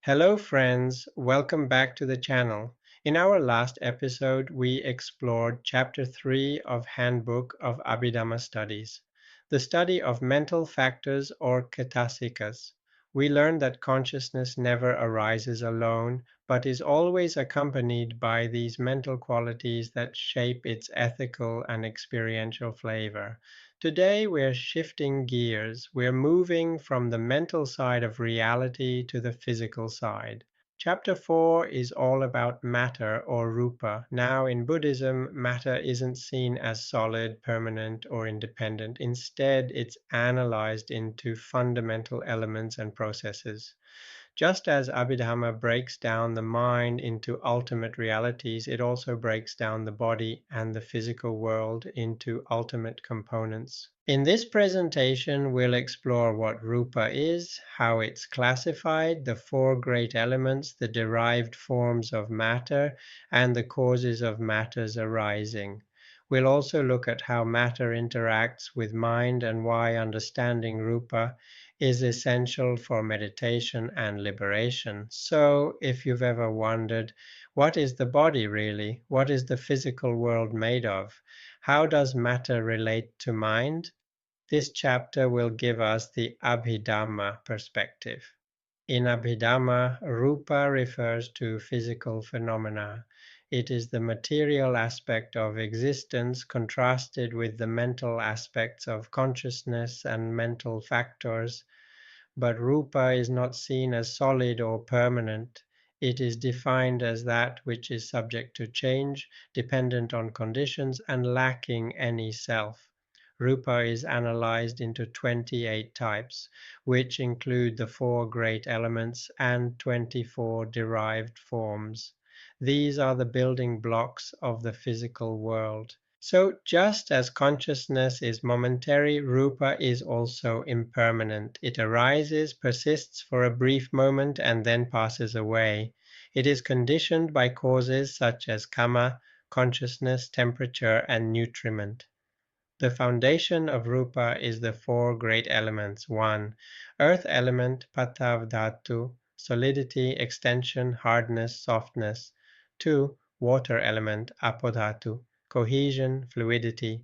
Hello friends, welcome back to the channel. In our last episode, we explored Chapter 3 of Handbook of Abhidhamma Studies, the study of mental factors or katasikas. We learned that consciousness never arises alone, but is always accompanied by these mental qualities that shape its ethical and experiential flavor. Today we're shifting gears. We're moving from the mental side of reality to the physical side. Chapter 4 is all about matter or Rūpa. Now, in Buddhism, matter isn't seen as solid, permanent, or independent. Instead, it's analyzed into fundamental elements and processes. Just as Abhidhamma breaks down the mind into ultimate realities, it also breaks down the body and the physical world into ultimate components. In this presentation, we'll explore what Rūpa is, how it's classified, the four great elements, the derived forms of matter, and the causes of matter's arising. We'll also look at how matter interacts with mind and why understanding Rūpa is essential for meditation and liberation. So, if you've ever wondered, what is the body really? What is the physical world made of? How does matter relate to mind? This chapter will give us the Abhidhamma perspective. In Abhidhamma, Rūpa refers to physical phenomena. It is the material aspect of existence contrasted with the mental aspects of consciousness and mental factors. But Rūpa is not seen as solid or permanent. It is defined as that which is subject to change, dependent on conditions, and lacking any self. Rūpa is analyzed into 28 types, which include the four great elements and 24 derived forms. These are the building blocks of the physical world. So just as consciousness is momentary, Rūpa is also impermanent. It arises, persists for a brief moment, and then passes away. It is conditioned by causes such as kamma, consciousness, temperature, and nutriment. The foundation of Rūpa is the four great elements. 1. Earth element, patav dhatu, solidity, extension, hardness, softness. 2. Water element, apodhatu, cohesion, fluidity.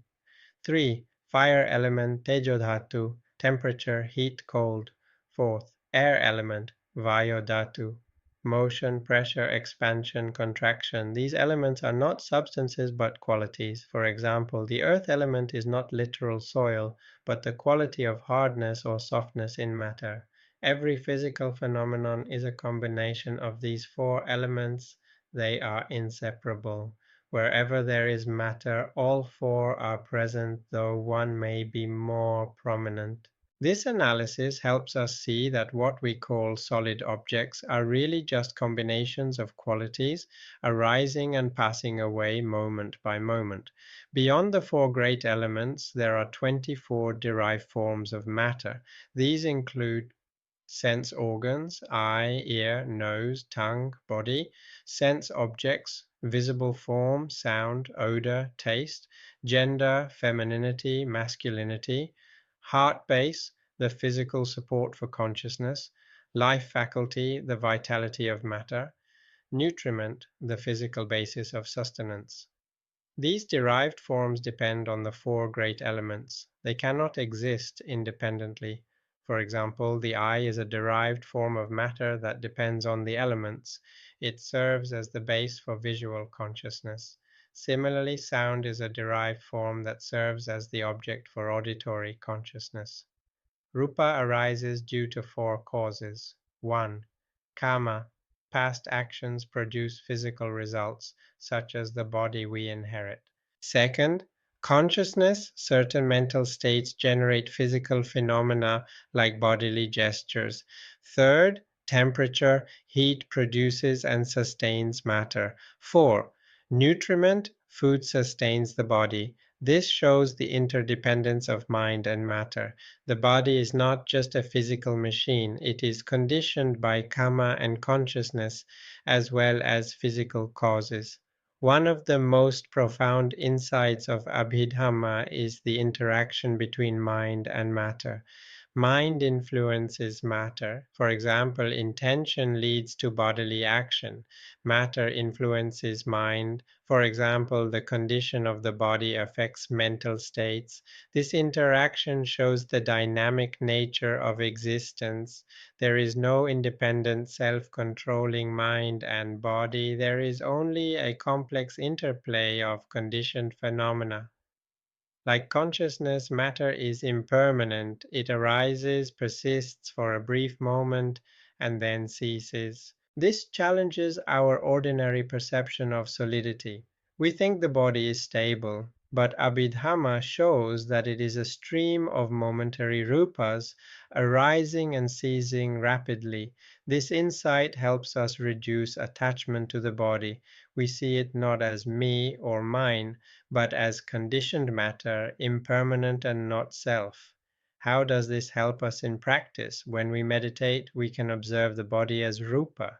3. Fire element, tejodhatu, temperature, heat, cold. 4. Air element, vayodhatu, motion, pressure, expansion, contraction. These elements are not substances but qualities. For example, the earth element is not literal soil, but the quality of hardness or softness in matter. Every physical phenomenon is a combination of these four elements. They are inseparable. Wherever there is matter, all four are present, though one may be more prominent. This analysis helps us see that what we call solid objects are really just combinations of qualities arising and passing away moment by moment. Beyond the four great elements, there are 24 derived forms of matter. These include sense organs, eye, ear, nose, tongue, body, sense objects, visible form, sound, odor, taste, gender, femininity, masculinity, heart base, the physical support for consciousness, life faculty, the vitality of matter, nutriment, the physical basis of sustenance. These derived forms depend on the four great elements. They cannot exist independently. For example, the eye is a derived form of matter that depends on the elements. It serves as the base for visual consciousness. Similarly, sound is a derived form that serves as the object for auditory consciousness. Rūpa arises due to four causes. 1. Kamma. Past actions produce physical results, such as the body we inherit. 2. Consciousness. Certain mental states generate physical phenomena like bodily gestures. 3. Temperature. Heat produces and sustains matter. 4. Nutriment. Food sustains the body. This shows the interdependence of mind and matter. The body is not just a physical machine. It is conditioned by kamma and consciousness as well as physical causes. One of the most profound insights of Abhidhamma is the interaction between mind and matter. Mind influences matter. For example, intention leads to bodily action. Matter influences mind. For example, the condition of the body affects mental states. This interaction shows the dynamic nature of existence. There is no independent self-controlling mind and body. There is only a complex interplay of conditioned phenomena. Like consciousness, matter is impermanent. It arises, persists for a brief moment, and then ceases. This challenges our ordinary perception of solidity. We think the body is stable, but Abhidhamma shows that it is a stream of momentary rupas arising and ceasing rapidly. This insight helps us reduce attachment to the body. We see it not as me or mine, but as conditioned matter, impermanent and not self. How does this help us in practice? When we meditate, we can observe the body as Rūpa.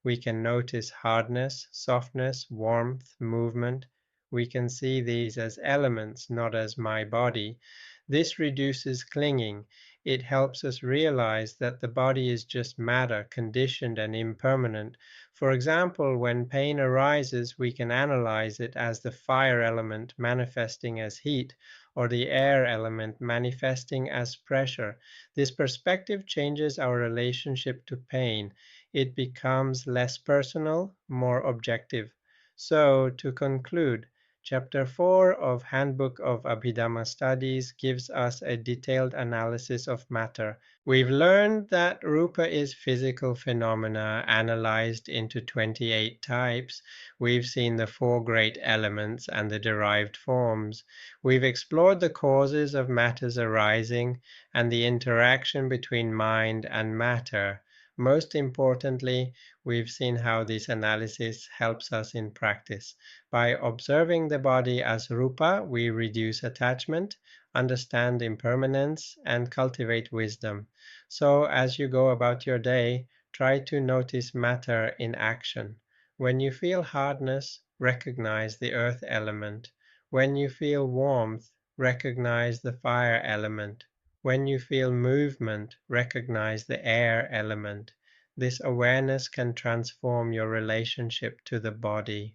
We can notice hardness, softness, warmth, movement. We can see these as elements, not as my body. This reduces clinging. It helps us realize that the body is just matter, conditioned and impermanent. For example, when pain arises, we can analyze it as the fire element manifesting as heat, or the air element manifesting as pressure. This perspective changes our relationship to pain. It becomes less personal, more objective. So, to conclude, Chapter 4 of Handbook of Abhidhamma Studies gives us a detailed analysis of matter. We've learned that Rūpa is physical phenomena analyzed into 28 types. We've seen the four great elements and the derived forms. We've explored the causes of matter's arising and the interaction between mind and matter. Most importantly, we've seen how this analysis helps us in practice. By observing the body as Rūpa, we reduce attachment, understand impermanence, and cultivate wisdom. So, as you go about your day, try to notice matter in action. When you feel hardness, recognize the earth element. When you feel warmth, recognize the fire element. When you feel movement, recognize the air element. This awareness can transform your relationship to the body.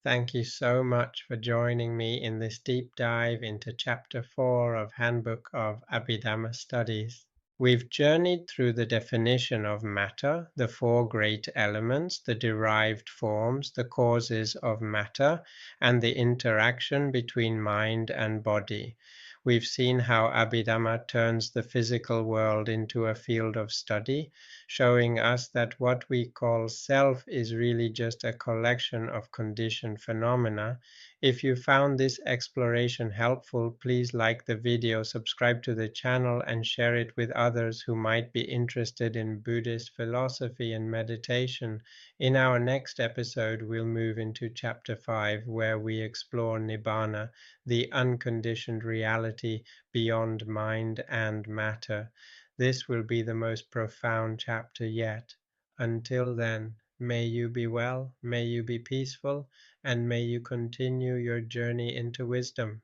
Thank you so much for joining me in this deep dive into Chapter 4 of Handbook of Abhidhamma Studies. We've journeyed through the definition of matter, the four great elements, the derived forms, the causes of matter, and the interaction between mind and body. We've seen how Abhidhamma turns the physical world into a field of study, showing us that what we call self is really just a collection of conditioned phenomena. If you found this exploration helpful, please like the video, subscribe to the channel, and share it with others who might be interested in Buddhist philosophy and meditation. In our next episode, we'll move into Chapter 5, where we explore Nibbana, the unconditioned reality beyond mind and matter. This will be the most profound chapter yet. Until then, may you be well, may you be peaceful, and may you continue your journey into wisdom.